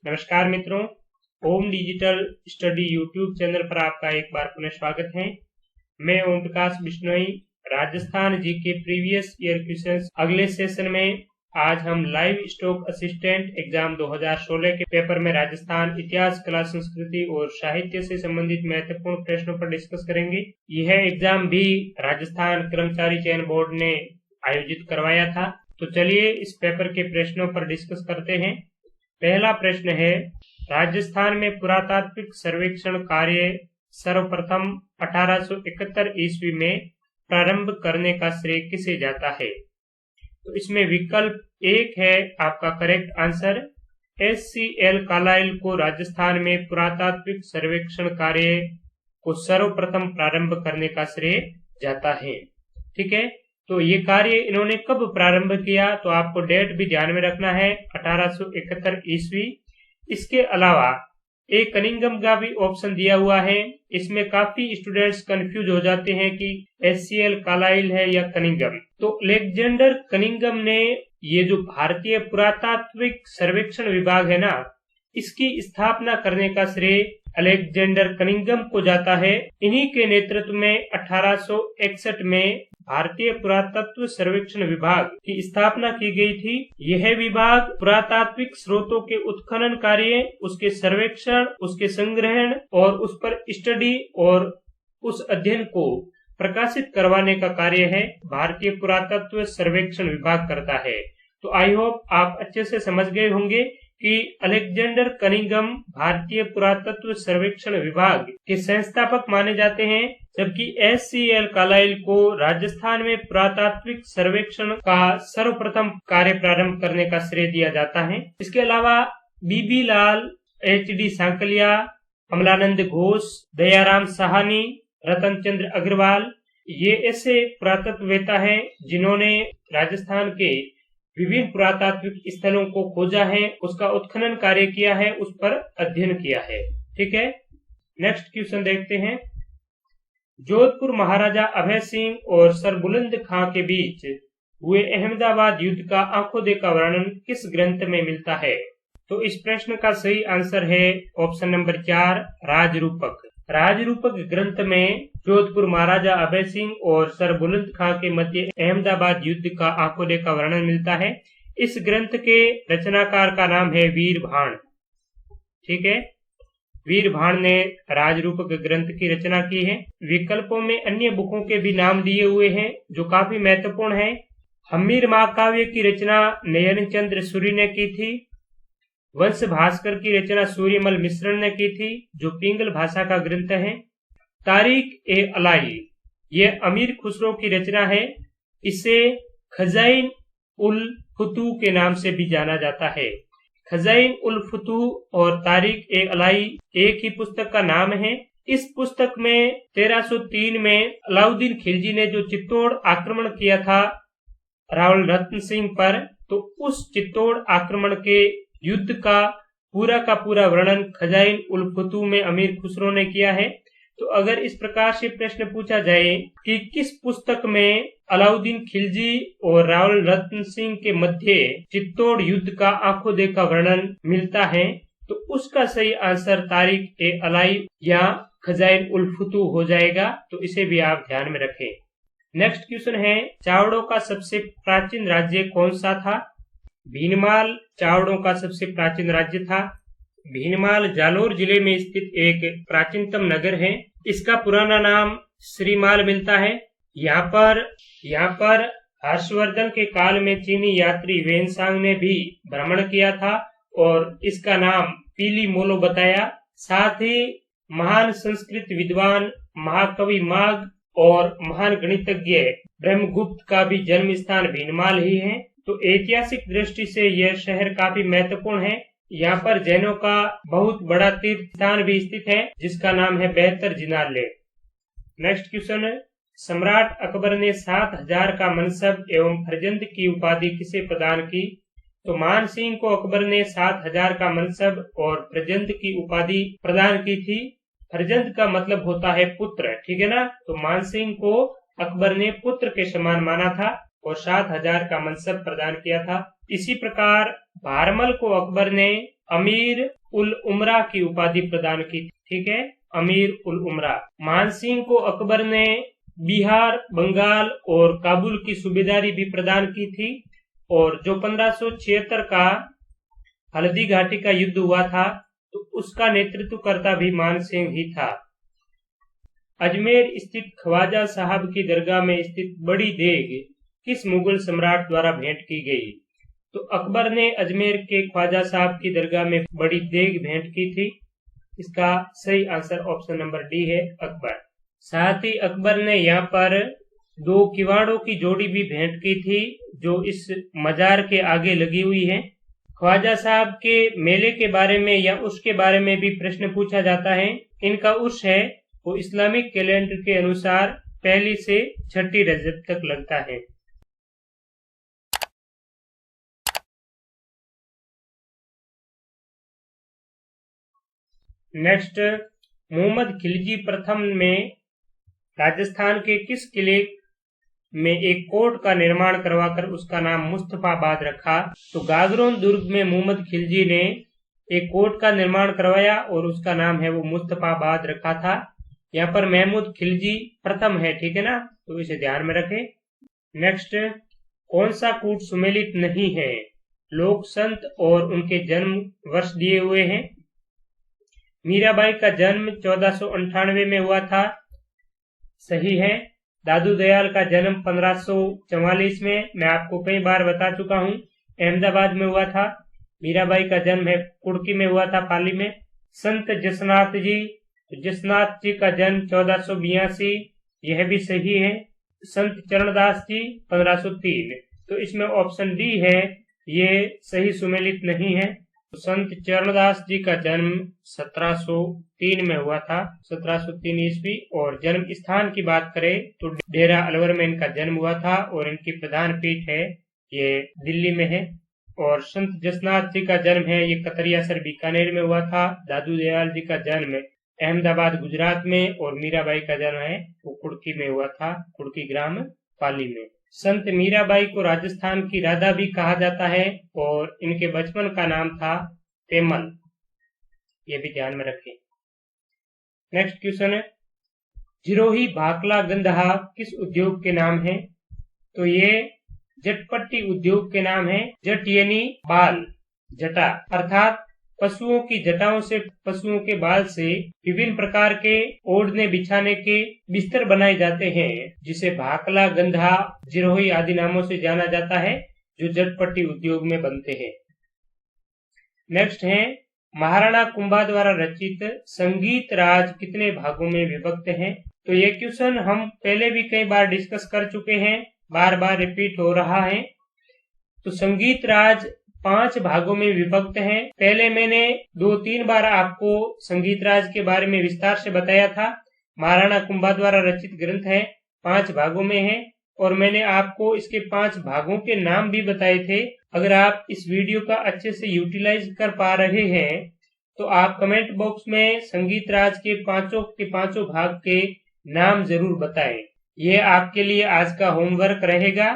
नमस्कार मित्रों, Om digital study YouTube channel पर आपका एक बार पुनः स्वागत है। मैं Om Prakash Bishnoi. Rajasthan GK previous year questions अगले सेशन में आज हम लाइव स्टॉक असिस्टेंट एग्जाम 2016 के पेपर में राजस्थान इतिहास, कला, संस्कृति और साहित्य से संबंधित महत्वपूर्ण प्रश्नों पर डिस्कस करेंगे। यह एग्जाम भी राजस्थान कर्मचारी चयन बोर्ड ने आयोजित करवाया था। तो चलिए इस पेपर के प्रश्नों पर डिस्कस करते हैं। पहला प्रश्न है, राजस्थान में पुरातात्विक सर्वेक्षण कार्य सर्वप्रथम 1871 ईस्वी में प्रारंभ करने का श्रेय किसे जाता है? तो इसमें विकल्प एक है आपका करेक्ट आंसर। SCL कार्लाइल को राजस्थान में पुरातात्विक सर्वेक्षण कार्य को सर्वप्रथम प्रारंभ करने का श्रेय जाता है। ठीक है, तो ये कार्य इन्होंने कब प्रारंभ किया? तो आपको डेट भी ध्यान में रखना है, 1871 ईस्वी। इसके अलावा एक कनिंघम का भी ऑप्शन दिया हुआ है। इसमें काफी स्टूडेंट्स कंफ्यूज हो जाते हैं कि SCL कार्लाइल है या कनिंघम। तो अलेक्जेंडर कनिंघम ने ये जो भारतीय पुरातात्विक सर्वेक्षण विभाग है ना, इसकी स्थापना करने का श्रेय अलेक्जेंडर कनिंघम को जाता है। इन्हीं के नेतृत्व में 1861 में भारतीय पुरातत्व सर्वेक्षण विभाग की स्थापना की गई थी। यह विभाग पुरातात्विक स्रोतों के उत्खनन कार्य, उसके सर्वेक्षण, उसके संग्रहण और उस पर स्टडी और उस अध्ययन को प्रकाशित करवाने का कार्य है भारतीय पुरातत्व सर्वेक्षण विभाग करता है। तो आई होप आप अच्छे से समझ गए होंगे कि अलेक्जेंडर कनिंघम भारतीय पुरातत्व सर्वेक्षण विभाग के संस्थापक माने जाते हैं, जबकि SCL कार्लाइल को राजस्थान में पुरातात्विक सर्वेक्षण का सर्वप्रथम कार्य प्रारंभ करने का श्रेय दिया जाता है। इसके अलावा BB लाल, HD सांकलिया, अमलानंद घोष, दयाराम साहनी, रतन चंद्र अग्रवाल, ये ऐसे पुरातत्ववेत्ता हैं जिन्होंने राजस्थान के विभिन्न पुरातात्विक स्थलों को खोजा है, उसका उत्खनन कार्य किया है, उस पर अध्ययन किया है। ठीक है, नेक्स्ट क्वेश्चन देखते हैं। जोधपुर महाराजा अभय सिंह और सर बुलंद खां के बीच हुए अहमदाबाद युद्ध का आंखों देखा वर्णन किस ग्रंथ में मिलता है? तो इस प्रश्न का सही आंसर है ऑप्शन नंबर 4, राजरूपक। राजरूपक ग्रंथ में जोधपुर महाराजा अभय सिंह और सर बुलंद खां के मध्य अहमदाबाद युद्ध का आंखों देखा वर्णन मिलता है। इस ग्रंथ के रचनाकार का नाम है वीर भाण। ठीक है, वीर भाण ने राजरूपक ग्रंथ की रचना की है। विकल्पों में अन्य बुकों के भी नाम दिए हुए हैं जो काफी महत्वपूर्ण है। हम्मीर महाकाव्य की रचना नयन चंद्र सूरी ने की थी। वंश भास्कर की रचना सूर्यमल मिश्रण ने की थी, जो पिंगल भाषा का ग्रंथ है। तारीख-ए-अलाई ये अमीर खुसरो की रचना है। इसे खजाइन उल फुतू के नाम से भी जाना जाता है। खजाइन उल फुतू और तारीख-ए-अलाई एक ही पुस्तक का नाम है। इस पुस्तक में 1303 में अलाउद्दीन खिलजी ने जो चित्तौड़ आक्रमण किया था रावल रत्न सिंह पर, तो उस चित्तौड़ आक्रमण के युद्ध का पूरा वर्णन खजाइन उल फुतू में अमीर खुसरो ने किया है। तो अगर इस प्रकार से प्रश्न पूछा जाए कि किस पुस्तक में अलाउद्दीन खिलजी और रावल रत्न सिंह के मध्य चित्तौड़ युद्ध का आंखों देखा वर्णन मिलता है, तो उसका सही आंसर तारीख-ए-अलाई या खजाइन उल फुतू हो जाएगा। तो इसे भी आप ध्यान में रखें। नेक्स्ट क्वेश्चन है, चावड़ों का सबसे प्राचीन राज्य कौन सा था? भीनमाल चावड़ों का सबसे प्राचीन राज्य था। भीनमाल जालोर जिले में स्थित एक प्राचीनतम नगर है। इसका पुराना नाम श्रीमाल मिलता है। यहाँ पर हर्षवर्धन के काल में चीनी यात्री वेनसांग ने भी भ्रमण किया था और इसका नाम पीली मोलो बताया। साथ ही महान संस्कृत विद्वान महाकवि माघ और महान गणितज्ञ ब्रह्मगुप्त का भी जन्म स्थान भीनमाल ही है। तो ऐतिहासिक दृष्टि से यह शहर काफी महत्वपूर्ण है। यहाँ पर जैनों का बहुत बड़ा तीर्थ स्थान भी स्थित है जिसका नाम है बेहतर जिनालय। नेक्स्ट क्वेश्चन है, सम्राट अकबर ने 7000 का मनसब एवं फरजंद की उपाधि किसे प्रदान की? तो मान सिंह को अकबर ने 7000 का मनसब और फरजंद की उपाधि प्रदान की थी। फरजंद का मतलब होता है पुत्र, ठीक है ना। तो मान सिंह को अकबर ने पुत्र के समान माना था और 7000 का मनसब प्रदान किया था। इसी प्रकार भारमल को अकबर ने अमीर उल उमरा की उपाधि प्रदान की। ठीक है, अमीर उल उमरा। मानसिंह को अकबर ने बिहार, बंगाल और काबुल की सूबेदारी भी प्रदान की थी, और जो 1576 का हल्दी घाटी का युद्ध हुआ था तो उसका नेतृत्व करता भी मानसिंह ही था। अजमेर स्थित ख्वाजा साहब की दरगाह में स्थित बड़ी देग किस मुगल सम्राट द्वारा भेंट की गई? तो अकबर ने अजमेर के ख्वाजा साहब की दरगाह में बड़ी देग भेंट की थी। इसका सही आंसर ऑप्शन नंबर डी है, अकबर। साथ ही अकबर ने यहाँ पर 2 किवाड़ों की जोड़ी भी भेंट की थी, जो इस मजार के आगे लगी हुई है। ख्वाजा साहब के मेले के बारे में या उसके बारे में भी प्रश्न पूछा जाता है। इनका उर्स है वो इस्लामिक कैलेंडर के अनुसार 1 से 6 रजब तक लगता है। नेक्स्ट, मोहम्मद खिलजी प्रथम में राजस्थान के किस किले में एक कोट का निर्माण करवाकर उसका नाम मुस्तफाबाद रखा? तो गागरोन दुर्ग में मोहम्मद खिलजी ने एक कोट का निर्माण करवाया और उसका नाम है वो मुस्तफाबाद रखा था। यहाँ पर महमूद खिलजी प्रथम है, ठीक है ना, तो इसे ध्यान में रखें। नेक्स्ट, कौन सा कूट सुमेलित नहीं है? लोक संत और उनके जन्म वर्ष दिए हुए हैं। मीराबाई का जन्म 1498 में हुआ था, सही है। दादू दयाल का जन्म 1544 में, मैं आपको कई बार बता चुका हूँ, अहमदाबाद में हुआ था। मीराबाई का जन्म है कुड़की में हुआ था, पाली में। संत जसनाथ जी का जन्म 1482, यह भी सही है। संत चरणदास जी 1503, तो इसमें ऑप्शन डी है, ये सही सुमेलित नहीं है। संत चरणदास जी का जन्म 1703 में हुआ था, 1703 ईस्वी। और जन्म स्थान की बात करें तो डेरा अलवर में इनका जन्म हुआ था और इनकी प्रधान पीठ है ये दिल्ली में है। और संत जसनाथ जी का जन्म है ये कतरियासर बीकानेर में हुआ था। दादू दयाल जी का जन्म अहमदाबाद गुजरात में, और मीराबाई का जन्म है वो कुड़की में हुआ था, कुड़की ग्राम पाली में। संत मीराबाई को राजस्थान की राधा भी कहा जाता है और इनके बचपन का नाम था पेमल, ये भी ध्यान में रखें। नेक्स्ट क्वेश्चन है, जिरोही भाकला गंदहा किस उद्योग के नाम है? तो ये जटपट्टी उद्योग के नाम है। जट यानी बाल, जटा अर्थात पशुओं की जटाओं से, पशुओं के बाल से विभिन्न प्रकार के ओढ़ने बिछाने के बिस्तर बनाए जाते हैं, जिसे भाकला, गंधा, जिरोही आदि नामों से जाना जाता है, जो जटपट्टी उद्योग में बनते हैं। नेक्स्ट है, महाराणा कुंभा द्वारा रचित संगीत राज कितने भागों में विभक्त है? तो ये क्वेश्चन हम पहले भी कई बार डिस्कस कर चुके हैं, बार बार रिपीट हो रहा है। तो संगीत राज 5 भागों में विभक्त है। पहले मैंने 2-3 बार आपको संगीत राज के बारे में विस्तार से बताया था। महाराणा कुंभा द्वारा रचित ग्रंथ है, 5 भागों में है, और मैंने आपको इसके 5 भागों के नाम भी बताए थे। अगर आप इस वीडियो का अच्छे से यूटिलाइज कर पा रहे हैं तो आप कमेंट बॉक्स में संगीत राज के पांचों भाग के नाम जरूर बताएं। ये आपके लिए आज का होमवर्क रहेगा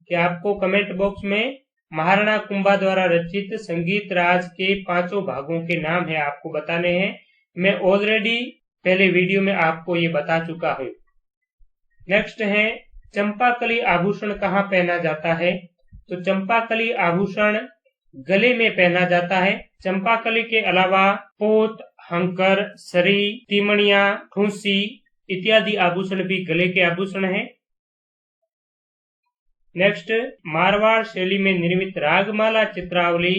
कि आपको कमेंट बॉक्स में महाराणा कुंभा द्वारा रचित संगीत राज के 5 भागों के नाम है आपको बताने हैं। मैं ऑलरेडी पहले वीडियो में आपको ये बता चुका हूँ। नेक्स्ट है, चंपाकली आभूषण कहाँ पहना जाता है? तो चंपाकली आभूषण गले में पहना जाता है। चंपाकली के अलावा पोत, हंकर, सरी, तिमणिया, ठूंसी इत्यादि आभूषण भी गले के आभूषण हैं। नेक्स्ट, मारवाड़ शैली में निर्मित रागमाला चित्रावली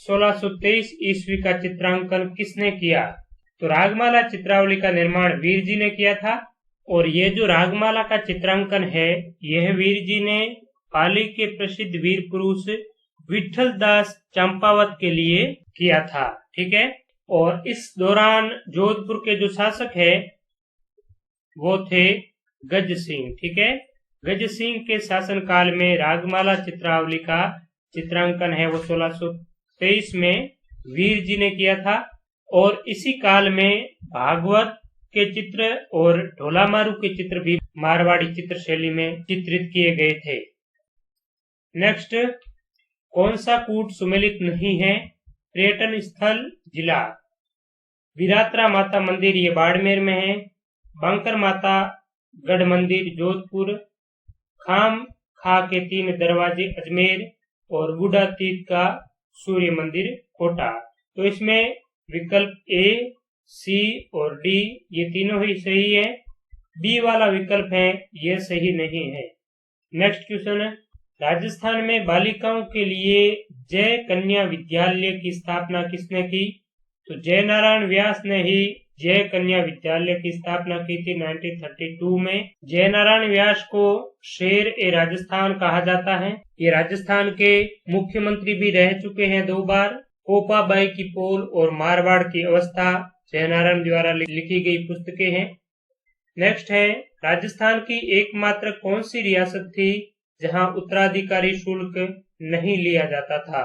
1623 ईस्वी का चित्रांकन किसने किया? तो रागमाला चित्रावली का निर्माण वीर जी ने किया था, और ये जो रागमाला का चित्रांकन है यह वीर जी ने पाली के प्रसिद्ध वीर पुरुष विठल दास चंपावत के लिए किया था। ठीक है, और इस दौरान जोधपुर के जो शासक है वो थे गज सिंह। ठीक है, गज सिंह के शासन काल में रागमाला चित्रावली का चित्रांकन है वो 1623 में वीर जी ने किया था, और इसी काल में भागवत के चित्र और ढोलामारू के चित्र भी मारवाड़ी चित्र शैली में चित्रित किए गए थे। नेक्स्ट, कौन सा कूट सुमेलित नहीं है? पर्यटन स्थल जिला। वीरात्रा माता मंदिर ये बाड़मेर में है। बांकर माता गढ़ मंदिर जोधपुर। खाम खा के 3 दरवाजे अजमेर और बूढ़ा तीर्थ का सूर्य मंदिर कोटा। तो इसमें विकल्प ए, सी और डी ये तीनों ही सही है। बी वाला विकल्प है ये सही नहीं है। नेक्स्ट क्वेश्चन है, राजस्थान में बालिकाओं के लिए जय कन्या विद्यालय की स्थापना किसने की? तो जय नारायण व्यास ने ही जय कन्या विद्यालय की स्थापना की थी 1932 में। जय नारायण व्यास को शेर ए राजस्थान कहा जाता है। ये राजस्थान के मुख्यमंत्री भी रह चुके हैं 2 बार। पोपाबाई की पोल और मारवाड़ की अवस्था जय नारायण द्वारा लिखी गई पुस्तकें हैं। नेक्स्ट है, राजस्थान की एकमात्र कौन सी रियासत थी जहां उत्तराधिकारी शुल्क नहीं लिया जाता था?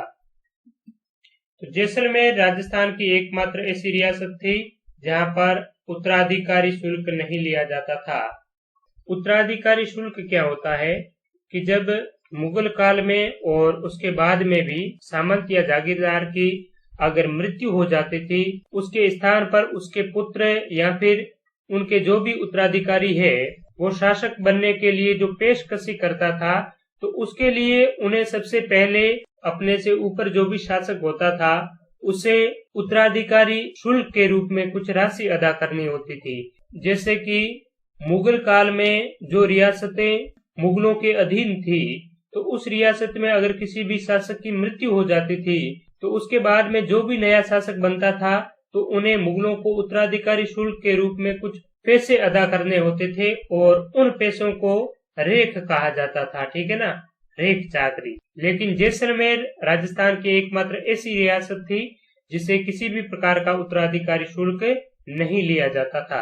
तो जैसलमेर राजस्थान की एकमात्र ऐसी रियासत थी जहां पर उत्तराधिकारी शुल्क नहीं लिया जाता था। उत्तराधिकारी शुल्क क्या होता है कि जब मुगल काल में और उसके बाद में भी सामंत या जागीरदार की अगर मृत्यु हो जाती थी, उसके स्थान पर उसके पुत्र या फिर उनके जो भी उत्तराधिकारी है वो शासक बनने के लिए जो पेशकशी करता था, तो उसके लिए उन्हें सबसे पहले अपने से ऊपर जो भी शासक होता था उसे उत्तराधिकारी शुल्क के रूप में कुछ राशि अदा करनी होती थी। जैसे कि मुगल काल में जो रियासतें मुगलों के अधीन थी, तो उस रियासत में अगर किसी भी शासक की मृत्यु हो जाती थी तो उसके बाद में जो भी नया शासक बनता था तो उन्हें मुगलों को उत्तराधिकारी शुल्क के रूप में कुछ पैसे अदा करने होते थे और उन पैसों को रेख कहा जाता था। ठीक है ना, रेख चाकरी। लेकिन जैसलमेर राजस्थान की एकमात्र ऐसी रियासत थी जिसे किसी भी प्रकार का उत्तराधिकारी शुल्क नहीं लिया जाता था।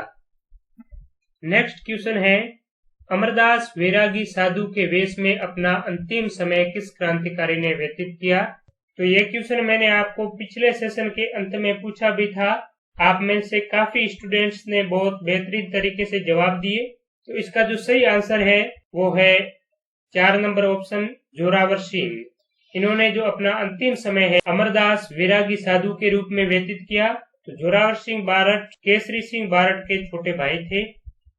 नेक्स्ट क्वेश्चन है, अमरदास वैरागी साधु के वेश में अपना अंतिम समय किस क्रांतिकारी ने व्यतीत किया? तो ये क्वेश्चन मैंने आपको पिछले सेशन के अंत में पूछा भी था। आप में से काफी स्टूडेंट्स ने बहुत बेहतरीन तरीके से जवाब दिए। तो इसका जो सही आंसर है वो है 4 नंबर ऑप्शन, जोरावर सिंह। इन्होंने जो अपना अंतिम समय है अमरदास वैरागी साधु के रूप में व्यतीत किया। तो जोरावर सिंह बारठ केसरी सिंह बारठ के छोटे भाई थे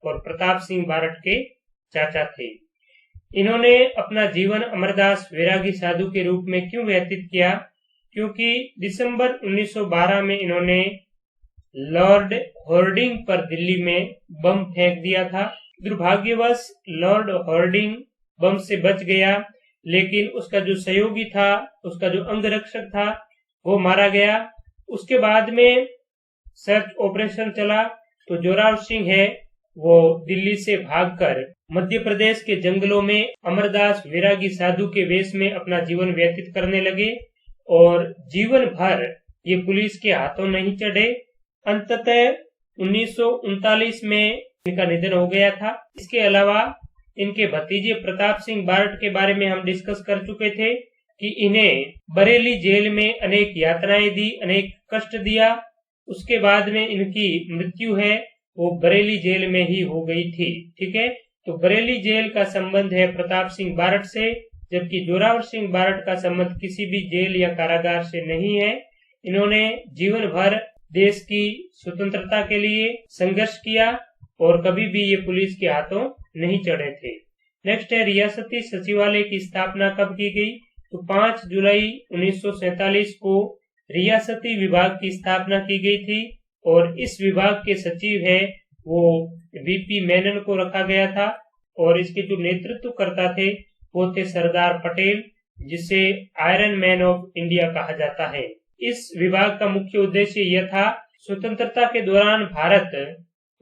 और प्रताप सिंह बारठ के चाचा थे। इन्होंने अपना जीवन अमरदास वैरागी साधु के रूप में क्यों व्यतीत किया? क्योंकि दिसंबर 1912 में इन्होंने लॉर्ड हॉर्डिंग पर दिल्ली में बम फेंक दिया था। दुर्भाग्यवश लॉर्ड हॉर्डिंग बम से बच गया, लेकिन उसका जो सहयोगी था, उसका जो अंगरक्षक था, वो मारा गया। उसके बाद में सर्च ऑपरेशन चला तो जोरावर सिंह है वो दिल्ली से भागकर मध्य प्रदेश के जंगलों में अमरदास वैरागी साधु के वेश में अपना जीवन व्यतीत करने लगे और जीवन भर ये पुलिस के हाथों नहीं चढ़े। अंततः 1939 में इनका निधन हो गया था। इसके अलावा इनके भतीजे प्रताप सिंह बारठ के बारे में हम डिस्कस कर चुके थे कि इन्हें बरेली जेल में अनेक यातनाएं दी, अनेक कष्ट दिया। उसके बाद में इनकी मृत्यु है वो बरेली जेल में ही हो गई थी। ठीक है, तो बरेली जेल का संबंध है प्रताप सिंह बारठ से, जबकि जोरावर सिंह बारठ का संबंध किसी भी जेल या कारागार से नहीं है। इन्होंने जीवन भर देश की स्वतंत्रता के लिए संघर्ष किया और कभी भी ये पुलिस के हाथों नहीं चढ़े थे। नेक्स्ट है, रियासती सचिवालय की स्थापना कब की गई? तो 5 जुलाई 1947 को रियासती विभाग की स्थापना की गई थी और इस विभाग के सचिव है वो वीपी मेनन को रखा गया था और इसके जो नेतृत्व करता थे वो थे सरदार पटेल, जिसे आयरन मैन ऑफ इंडिया कहा जाता है। इस विभाग का मुख्य उद्देश्य यह था, स्वतंत्रता के दौरान भारत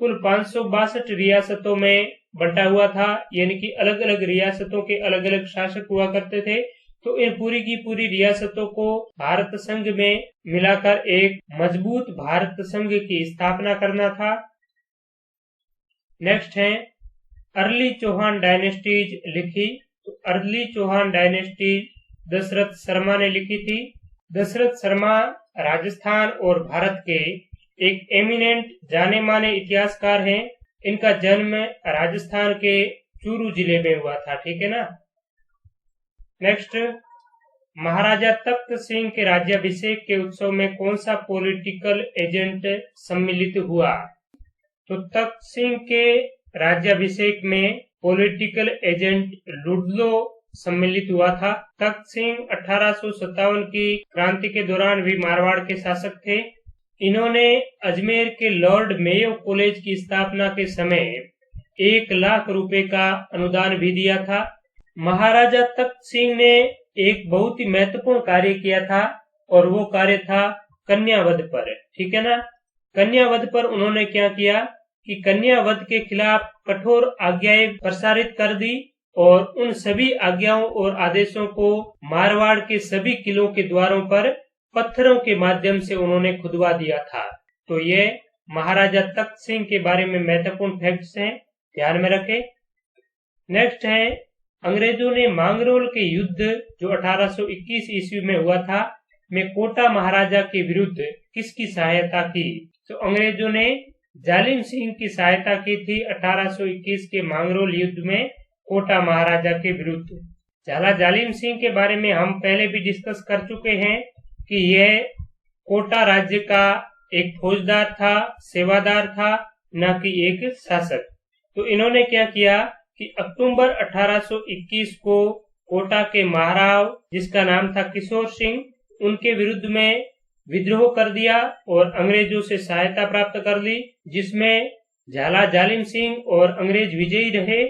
कुल 562 रियासतों में बंटा हुआ था, यानी कि अलग अलग रियासतों के अलग अलग शासक हुआ करते थे। तो इन पूरी की पूरी रियासतों को भारत संघ में मिलाकर एक मजबूत भारत संघ की स्थापना करना था। नेक्स्ट है, अर्ली चौहान डायनेस्टीज लिखी। तो अर्ली चौहान डायनेस्टी दशरथ शर्मा ने लिखी थी। दशरथ शर्मा राजस्थान और भारत के एक एमिनेंट जाने माने इतिहासकार हैं। इनका जन्म राजस्थान के चूरू जिले में हुआ था। ठीक है ना। नेक्स्ट, महाराजा तख्त सिंह के राज्याभिषेक के उत्सव में कौन सा पॉलिटिकल एजेंट सम्मिलित हुआ? तो तख्त सिंह के राज्याभिषेक में पॉलिटिकल एजेंट लुडलो सम्मिलित हुआ था। तख्त सिंह 1857 की क्रांति के दौरान भी मारवाड़ के शासक थे। इन्होंने अजमेर के लॉर्ड मेयो कॉलेज की स्थापना के समय 1 लाख रुपए का अनुदान भी दिया था। महाराजा तख्त सिंह ने एक बहुत ही महत्वपूर्ण कार्य किया था और वो कार्य था कन्यावध पर। ठीक है ना। कन्यावध पर उन्होंने क्या किया कि कन्यावध के खिलाफ कठोर आज्ञाएं प्रसारित कर दी और उन सभी आज्ञाओं और आदेशों को मारवाड़ के सभी किलों के द्वारों पर पत्थरों के माध्यम से उन्होंने खुदवा दिया था। तो ये महाराजा तख्त सिंह के बारे में महत्वपूर्ण फैक्ट्स हैं, ध्यान में रखें। नेक्स्ट है, अंग्रेजों ने मांगरोल के युद्ध जो 1821 ईस्वी में हुआ था में कोटा महाराजा के विरुद्ध किसकी सहायता की? तो अंग्रेजों ने जालिम सिंह की सहायता की थी 1821 के मांगरोल युद्ध में कोटा महाराजा के विरुद्ध। झाला जालिम सिंह के बारे में हम पहले भी डिस्कस कर चुके हैं कि यह कोटा राज्य का एक फौजदार था, सेवादार था, न कि एक शासक। तो इन्होंने क्या किया कि अक्टूबर 1821 को कोटा के महाराव जिसका नाम था किशोर सिंह, उनके विरुद्ध में विद्रोह कर दिया और अंग्रेजों से सहायता प्राप्त कर ली, जिसमें झाला जालिम सिंह और अंग्रेज विजयी रहे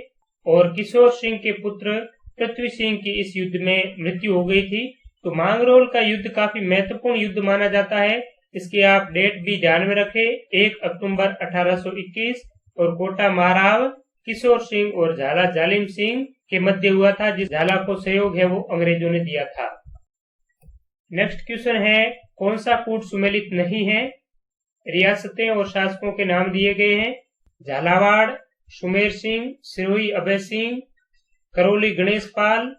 और किशोर सिंह के पुत्र पृथ्वी सिंह की इस युद्ध में मृत्यु हो गई थी। तो मांगरोल का युद्ध काफी महत्वपूर्ण युद्ध माना जाता है। इसकी आप डेट भी ध्यान में रखें, 1 अक्टूबर 1821 और कोटा महाराव किशोर सिंह और झाला जालिम सिंह के मध्य हुआ था, जिस झाला को सहयोग है वो अंग्रेजों ने दिया था। नेक्स्ट क्वेश्चन है, कौन सा कूट सुमेलित नहीं है? रियासतें और शासकों के नाम दिए गए हैं, झालावाड़ सुमेर सिंह, सिरोही अभय सिंह, करौली गणेश पाल,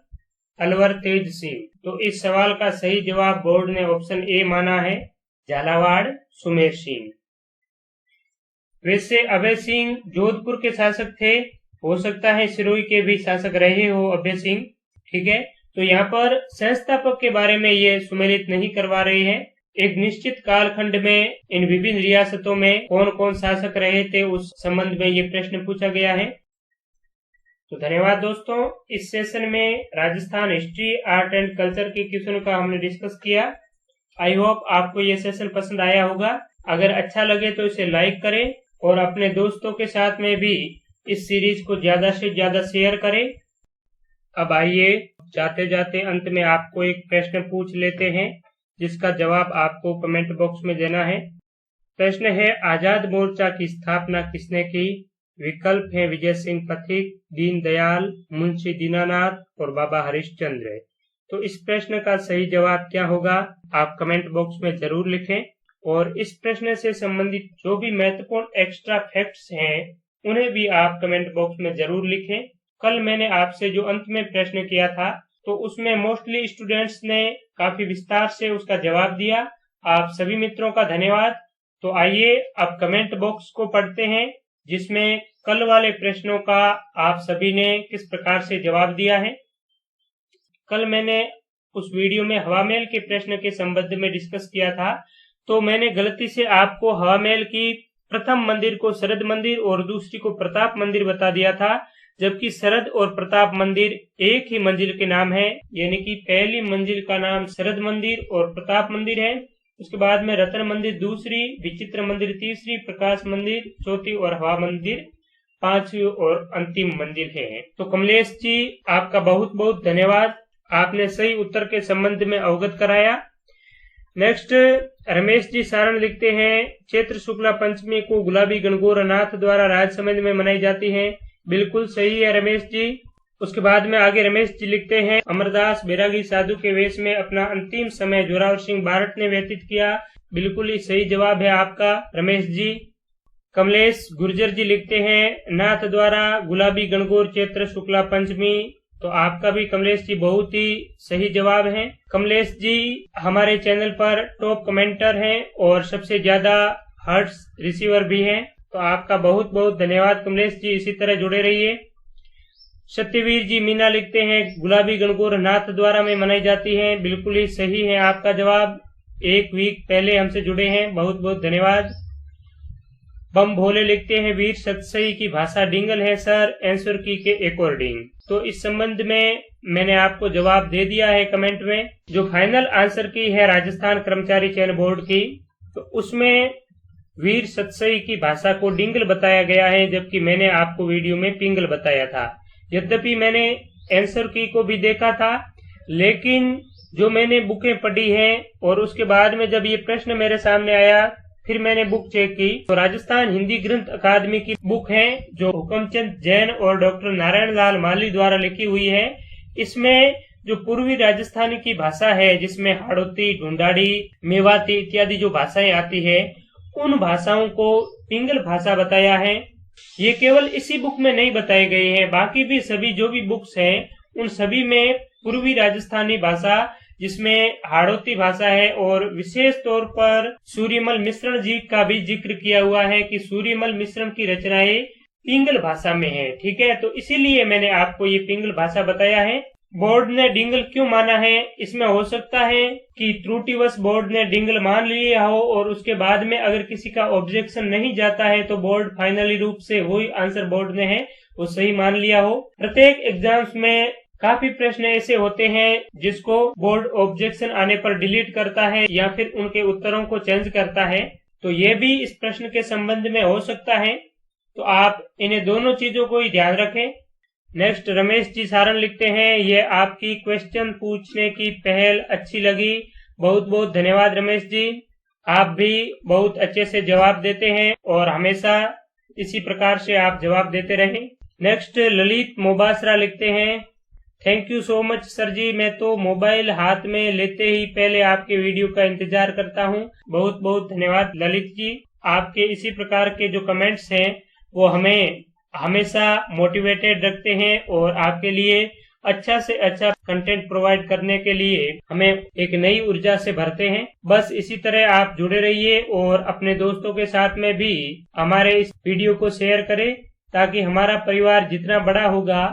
अलवर तेज सिंह। तो इस सवाल का सही जवाब बोर्ड ने ऑप्शन ए माना है, झालावाड़ सुमेर सिंह। वैसे अभय सिंह जोधपुर के शासक थे, हो सकता है सिरोही के भी शासक रहे हो अभय सिंह। ठीक है, तो यहाँ पर संस्थापक के बारे में ये सुमेलित नहीं करवा रहे हैं। एक निश्चित कालखंड में इन विभिन्न रियासतों में कौन कौन शासक रहे थे उस संबंध में ये प्रश्न पूछा गया है। तो धन्यवाद दोस्तों, इस सेशन में Rajasthan history, art and culture के क्वेश्चन का हमने डिस्कस किया। आई होप आपको ये सेशन पसंद आया होगा। अगर अच्छा लगे तो इसे लाइक करें और अपने दोस्तों के साथ में भी इस सीरीज को ज्यादा से ज्यादा शेयर करें। अब आइए जाते जाते अंत में आपको एक प्रश्न पूछ लेते हैं जिसका जवाब आपको कमेंट बॉक्स में देना है। प्रश्न है, आजाद मोर्चा की स्थापना किसने की? विकल्प है विजय सिंह पथिक, दीनदयाल, मुंशी दीनानाथ और बाबा हरिश्चंद्र। तो इस प्रश्न का सही जवाब क्या होगा आप कमेंट बॉक्स में जरूर लिखें और इस प्रश्न से संबंधित जो भी महत्वपूर्ण एक्स्ट्रा फैक्ट्स हैं उन्हें भी आप कमेंट बॉक्स में जरूर लिखें। कल मैंने आपसे जो अंत में प्रश्न किया था तो उसमें मोस्टली स्टूडेंट्स ने काफी विस्तार से उसका जवाब दिया। आप सभी मित्रों का धन्यवाद। तो आइए अब कमेंट बॉक्स को पढ़ते हैं जिसमें कल वाले प्रश्नों का आप सभी ने किस प्रकार से जवाब दिया है। कल मैंने उस वीडियो में हवामेल के प्रश्न के संबंध में डिस्कस किया था, तो मैंने गलती से आपको हवामेल की प्रथम मंदिर को शरद मंदिर और दूसरी को प्रताप मंदिर बता दिया था, जबकि शरद और प्रताप मंदिर एक ही मंजिल के नाम है, यानी कि पहली मंजिल का नाम शरद मंदिर और प्रताप मंदिर है। उसके बाद में रतन मंदिर दूसरी, विचित्र मंदिर तीसरी, प्रकाश मंदिर चौथी और हवा मंदिर पांचवी और अंतिम मंजिल है। तो कमलेश जी आपका बहुत बहुत धन्यवाद, आपने सही उत्तर के संबंध में अवगत कराया। नेक्स्ट रमेश जी सारण लिखते हैं, चैत्र शुक्ला पंचमी को गुलाबी गणगौर नाथ द्वारा राजसमंद में मनाई जाती है। बिल्कुल सही है रमेश जी। उसके बाद में आगे रमेश जी लिखते हैं, अमरदास बैरागी साधु के वेश में अपना अंतिम समय जोरावर सिंह बारट ने व्यतीत किया। बिल्कुल ही सही जवाब है आपका रमेश जी। कमलेश गुर्जर जी लिखते हैं, नाथ द्वारा गुलाबी गणगौर चैत्र शुक्ला पंचमी। तो आपका भी कमलेश जी बहुत ही सही जवाब है। कमलेश जी हमारे चैनल पर टॉप कमेंटर हैं और सबसे ज्यादा हार्ट्स रिसीवर भी हैं। तो आपका बहुत बहुत धन्यवाद कमलेश जी, इसी तरह जुड़े रहिए। सत्यवीर जी मीना लिखते हैं गुलाबी गणगौर नाथ द्वारा में मनाई जाती है। बिल्कुल ही सही है आपका जवाब, 1 वीक पहले हमसे जुड़े हैं, बहुत बहुत धन्यवाद। बम भोले लिखते हैं वीर सतसई की भाषा डिंगल है सर, आंसर की के अकॉर्डिंग। तो इस संबंध में मैंने आपको जवाब दे दिया है कमेंट में। जो फाइनल आंसर की है राजस्थान कर्मचारी चयन बोर्ड की, तो उसमें वीर सतसई की भाषा को डिंगल बताया गया है, जबकि मैंने आपको वीडियो में पिंगल बताया था। यद्यपि मैंने आंसर की को भी देखा था, लेकिन जो मैंने बुकें पढ़ी हैं और उसके बाद में जब ये प्रश्न मेरे सामने आया, फिर मैंने बुक चेक की तो राजस्थान हिंदी ग्रंथ अकादमी की बुक है, जो हुकमचंद जैन और डॉक्टर नारायण लाल माली द्वारा लिखी हुई है। इसमें जो पूर्वी राजस्थानी की भाषा है, जिसमें हाड़ौती, ढूंढाड़ी, मेवाती इत्यादि जो भाषाएं आती है, उन भाषाओं को पिंगल भाषा बताया है। ये केवल इसी बुक में नहीं बताए गए हैं, बाकी भी सभी जो भी बुक्स हैं उन सभी में पूर्वी राजस्थानी भाषा, जिसमें हाड़ौती भाषा है, और विशेष तौर पर सूर्यमल मिश्रण जी का भी जिक्र किया हुआ है कि सूर्यमल मिश्रण की रचनाएं पिंगल भाषा में है। ठीक है, तो इसीलिए मैंने आपको ये पिंगल भाषा बताया है। बोर्ड ने डिंगल क्यों माना है, इसमें हो सकता है कि त्रुटिवश बोर्ड ने डिंगल मान लिया हो और उसके बाद में अगर किसी का ऑब्जेक्शन नहीं जाता है तो बोर्ड फाइनली रूप से वही आंसर बोर्ड ने है वो सही मान लिया हो। प्रत्येक एग्जाम्स में काफी प्रश्न ऐसे होते हैं जिसको बोर्ड ऑब्जेक्शन आने पर डिलीट करता है या फिर उनके उत्तरों को चेंज करता है, तो ये भी इस प्रश्न के संबंध में हो सकता है। तो आप इन्हें दोनों चीजों को ही ध्यान रखें। नेक्स्ट रमेश जी सारण लिखते हैं, ये आपकी क्वेश्चन पूछने की पहल अच्छी लगी, बहुत बहुत धन्यवाद रमेश जी। आप भी बहुत अच्छे से जवाब देते हैं और हमेशा इसी प्रकार से आप जवाब देते रहें। नेक्स्ट ललित मोबासरा लिखते हैं, thank you so much sir ji, मैं तो मोबाइल हाथ में लेते ही पहले आपके वीडियो का इंतजार करता हूं। बहुत बहुत धन्यवाद ललित जी। आपके इसी प्रकार के जो कमेंट्स हैं वो हमें हमेशा मोटिवेटेड रखते हैं और आपके लिए अच्छा से अच्छा कंटेंट प्रोवाइड करने के लिए हमें एक नई ऊर्जा से भरते हैं। बस इसी तरह आप जुड़े रहिए और अपने दोस्तों के साथ में भी हमारे इस वीडियो को शेयर करें, ताकि हमारा परिवार जितना बड़ा होगा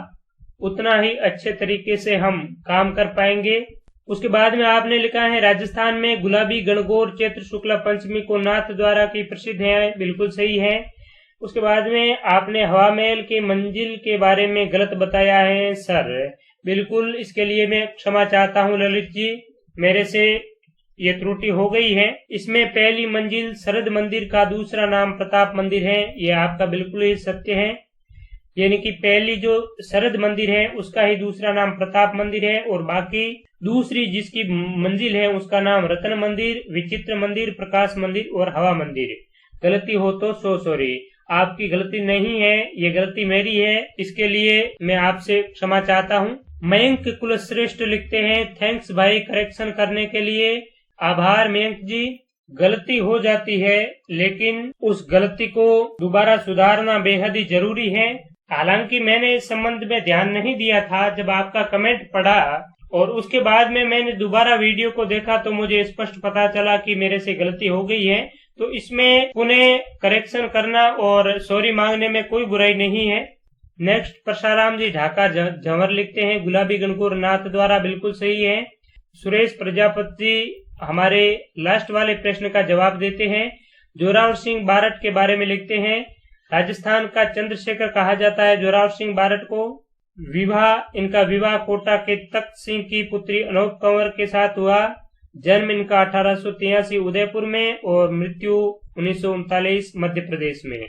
उतना ही अच्छे तरीके से हम काम कर पाएंगे। उसके बाद में आपने लिखा है राजस्थान में गुलाबी गणगौर चैत्र शुक्ला पंचमी को नाथ द्वारा की प्रसिद्ध है। बिल्कुल सही है। उसके बाद में आपने हवा महल के मंजिल के बारे में गलत बताया है सर। बिल्कुल, इसके लिए मैं क्षमा चाहता हूं ललित जी, मेरे से ये त्रुटि हो गई है। इसमें पहली मंजिल शरद मंदिर का दूसरा नाम प्रताप मंदिर है, ये आपका बिल्कुल ही सत्य है। यानी कि पहली जो शरद मंदिर है उसका ही दूसरा नाम प्रताप मंदिर है, और बाकी दूसरी जिसकी मंजिल है उसका नाम रत्न मंदिर, विचित्र मंदिर, प्रकाश मंदिर और हवा मंदिर। गलती हो तो सॉरी। आपकी गलती नहीं है, ये गलती मेरी है, इसके लिए मैं आपसे क्षमा चाहता हूँ। मयंक कुलश्रेष्ठ लिखते हैं, थैंक्स भाई करेक्शन करने के लिए। आभार मयंक जी। गलती हो जाती है, लेकिन उस गलती को दोबारा सुधारना बेहद ही जरूरी है। हालांकि मैंने इस संबंध में ध्यान नहीं दिया था, जब आपका कमेंट पढ़ा और उसके बाद में मैंने दोबारा वीडियो को देखा तो मुझे स्पष्ट पता चला कि मेरे से गलती हो गई है। तो इसमें पुनः करेक्शन करना और सॉरी मांगने में कोई बुराई नहीं है। नेक्स्ट परसाराम जी ढाका झंवर लिखते हैं, गुलाबी गणगौर नाथ द्वारा। बिल्कुल सही है। सुरेश प्रजापति जी हमारे लास्ट वाले प्रश्न का जवाब देते हैं। जोरावर सिंह बारट के बारे में लिखते हैं, राजस्थान का चंद्रशेखर कहा जाता है जोरावर सिंह बारट को। इनका विवाह कोटा के तख्त सिंह की पुत्री अनूप कंवर के साथ हुआ। जन्म इनका 1883 उदयपुर में और मृत्यु 1939 मध्य प्रदेश में।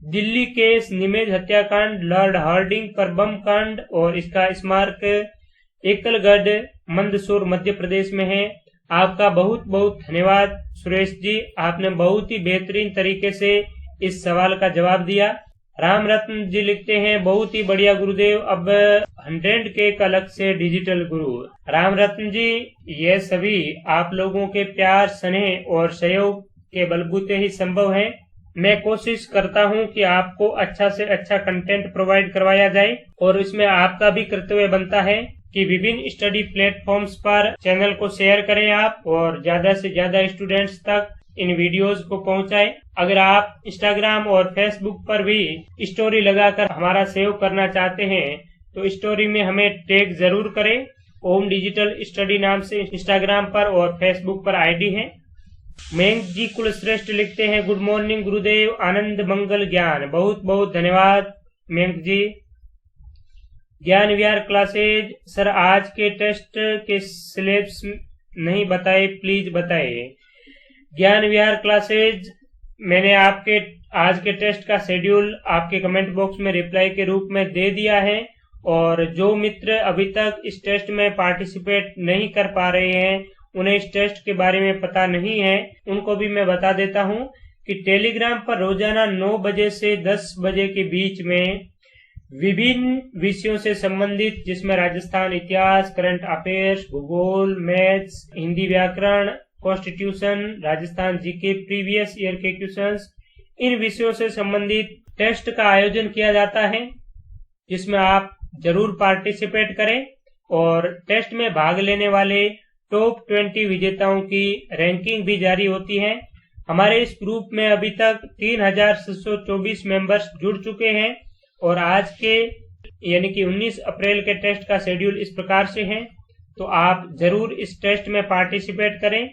दिल्ली केस, निमेज हत्याकांड, लॉर्ड हार्डिंग पर बम कांड और इसका स्मारक एकलगढ़ मंदसौर मध्य प्रदेश में है। आपका बहुत बहुत धन्यवाद सुरेश जी, आपने बहुत ही बेहतरीन तरीके से इस सवाल का जवाब दिया। राम रत्न जी लिखते हैं, बहुत ही बढ़िया गुरुदेव, अब 100K का लक्ष्य डिजिटल गुरु। राम रत्न जी, ये सभी आप लोगों के प्यार, स्नेह और सहयोग के बलबूते ही संभव है। मैं कोशिश करता हूं कि आपको अच्छा से अच्छा कंटेंट प्रोवाइड करवाया जाए, और इसमें आपका भी कर्तव्य बनता है कि विभिन्न स्टडी प्लेटफॉर्म्स पर चैनल को शेयर करें आप, और ज्यादा से ज्यादा स्टूडेंट्स तक इन वीडियोस को पहुंचाएं। अगर आप इंस्टाग्राम और फेसबुक पर भी स्टोरी लगाकर हमारा सहयोग करना चाहते हैं तो स्टोरी में हमें टैग जरूर करें। ओम डिजिटल स्टडी नाम से इंस्टाग्राम पर और फेसबुक पर आईडी है। मयंक जी कुलश्रेष्ठ लिखते हैं, गुड मॉर्निंग गुरुदेव, आनंद मंगल ज्ञान। बहुत बहुत धन्यवाद मयंक जी। ज्ञान विहार क्लासेज, सर आज के टेस्ट के सिलेबस नहीं बताए, प्लीज बताइए। ज्ञान विहार क्लासेज, मैंने आपके आज के टेस्ट का शेड्यूल आपके कमेंट बॉक्स में रिप्लाई के रूप में दे दिया है। और जो मित्र अभी तक इस टेस्ट में पार्टिसिपेट नहीं कर पा रहे हैं, उन्हें इस टेस्ट के बारे में पता नहीं है, उनको भी मैं बता देता हूं कि टेलीग्राम पर रोजाना 9 बजे से 10 बजे के बीच में विभिन्न विषयों से संबंधित, जिसमें राजस्थान इतिहास, करंट अफेयर्स, भूगोल, मैथ्स, हिंदी व्याकरण, constitution, Rajasthan GK, previous year के क्वेश्चंस, इन विषयों से संबंधित टेस्ट का आयोजन किया जाता है, जिसमें आप जरूर पार्टिसिपेट करें। और टेस्ट में भाग लेने वाले टॉप 20 विजेताओं की रैंकिंग भी जारी होती है। हमारे इस ग्रुप में अभी तक 3624 मेंबर्स जुड़ चुके हैं और आज के यानी कि 19 अप्रैल के टेस्ट का शेड्यूल इस प्रकार से है। तो आप जरूर इस टेस्ट में पार्टिसिपेट करें।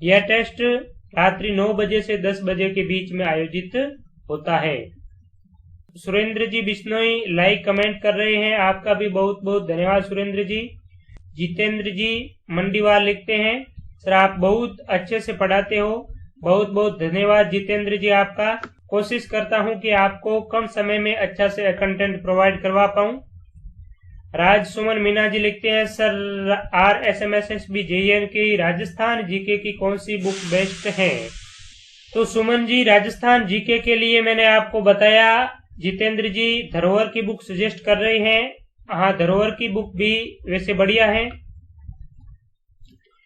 यह टेस्ट रात्रि 9 बजे से 10 बजे के बीच में आयोजित होता है। सुरेंद्र जी बिश्नोई लाइक कमेंट कर रहे हैं, आपका भी बहुत बहुत धन्यवाद सुरेंद्र जी। जितेंद्र जी मंडीवाल लिखते हैं, सर आप बहुत अच्छे से पढ़ाते हो, बहुत बहुत धन्यवाद जितेंद्र जी आपका। कोशिश करता हूं कि आपको कम समय में अच्छा से कंटेंट प्रोवाइड करवा पाऊं। राज सुमन मीना जी लिखते हैं, सर RSMSSB JN की राजस्थान जीके की कौन सी बुक बेस्ट है? तो सुमन जी, राजस्थान जीके के लिए मैंने आपको बताया, जितेंद्र जी धरोहर की बुक सजेस्ट कर रहे हैं। हाँ, धरोहर की बुक भी वैसे बढ़िया है।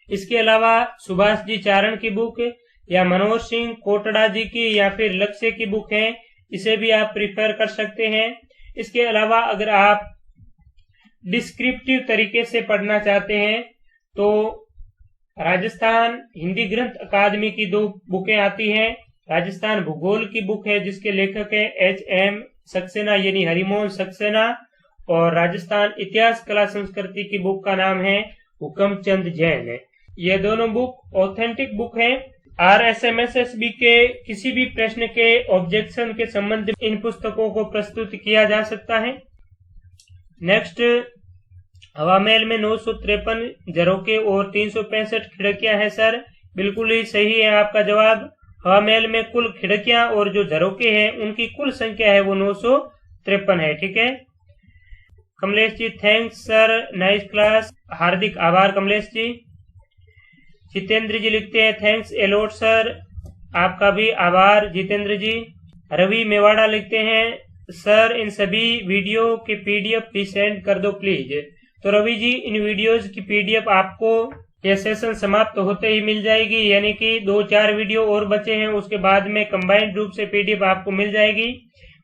इसके अलावा सुभाष जी चारण की बुक या मनोज सिंह कोटड़ा जी की या फिर लक्ष्य की बुक है, इसे भी आप प्रिफर कर सकते हैं। इसके अलावा अगर आप डिस्क्रिप्टिव तरीके से पढ़ना चाहते हैं तो राजस्थान हिंदी ग्रंथ अकादमी की 2 बुकें आती हैं। राजस्थान भूगोल की बुक है जिसके लेखक है HM सक्सेना यानी हरिमोहन सक्सेना, और राजस्थान इतिहास कला संस्कृति की बुक का नाम है हुकमचंद जैन। ये दोनों बुक ऑथेंटिक बुक हैं। RSMSSB के किसी भी प्रश्न के ऑब्जेक्शन के संबंध में इन पुस्तकों को प्रस्तुत किया जा सकता है। नेक्स्ट, हवा महल में 953 झरोखे और 365 खिड़कियां हैं सर। बिल्कुल ही सही है आपका जवाब। हवा महल में कुल खिड़कियां और जो झरोखे हैं उनकी कुल संख्या है वो 953 है। ठीक है Kamlesh ji, thanks sir, nice class. हार्दिक आभार कमलेश जी। जितेंद्र जी लिखते हैं, थैंक्स एलॉट सर, आपका भी आभार जितेंद्र जी। रवि मेवाड़ा लिखते हैं, सर इन सभी वीडियो की PDF भी सेंड कर दो प्लीज। तो रवि जी, इन वीडियोज की PDF आपको यह सेशन समाप्त होते ही मिल जाएगी, यानी कि 2-4 वीडियो और बचे हैं, उसके बाद में कंबाइंड रूप से PDF आपको मिल जाएगी।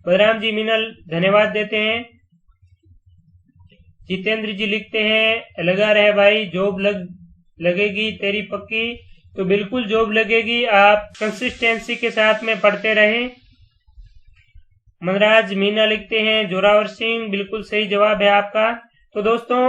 बलराम जी मीनल धन्यवाद देते हैं। जितेंद्र जी लिखते हैं, लगा रहे भाई, जॉब लगेगी तेरी पक्की। तो बिल्कुल जॉब लगेगी, आप कंसिस्टेंसी के साथ में पढ़ते रहें। मनराज मीना लिखते हैं, जोरावर सिंह, बिल्कुल सही जवाब है आपका। तो दोस्तों,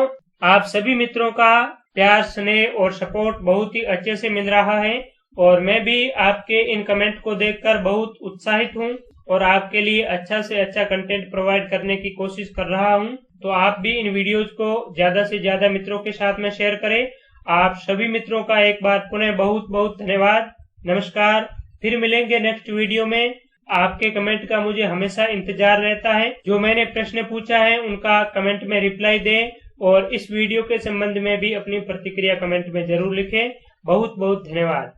आप सभी मित्रों का प्यार, स्नेह और सपोर्ट बहुत ही अच्छे से मिल रहा है और मैं भी आपके इन कमेंट को देखकर बहुत उत्साहित हूं और आपके लिए अच्छा से अच्छा कंटेंट प्रोवाइड करने की कोशिश कर रहा हूं। तो आप भी इन वीडियोज को ज्यादा से ज्यादा मित्रों के साथ में शेयर करें। आप सभी मित्रों का एक बार पुनः बहुत बहुत धन्यवाद। नमस्कार, फिर मिलेंगे नेक्स्ट वीडियो में। आपके कमेंट का मुझे हमेशा इंतजार रहता है। जो मैंने प्रश्न पूछा है उनका कमेंट में रिप्लाई दें और इस वीडियो के संबंध में भी अपनी प्रतिक्रिया कमेंट में जरूर लिखें। बहुत बहुत धन्यवाद।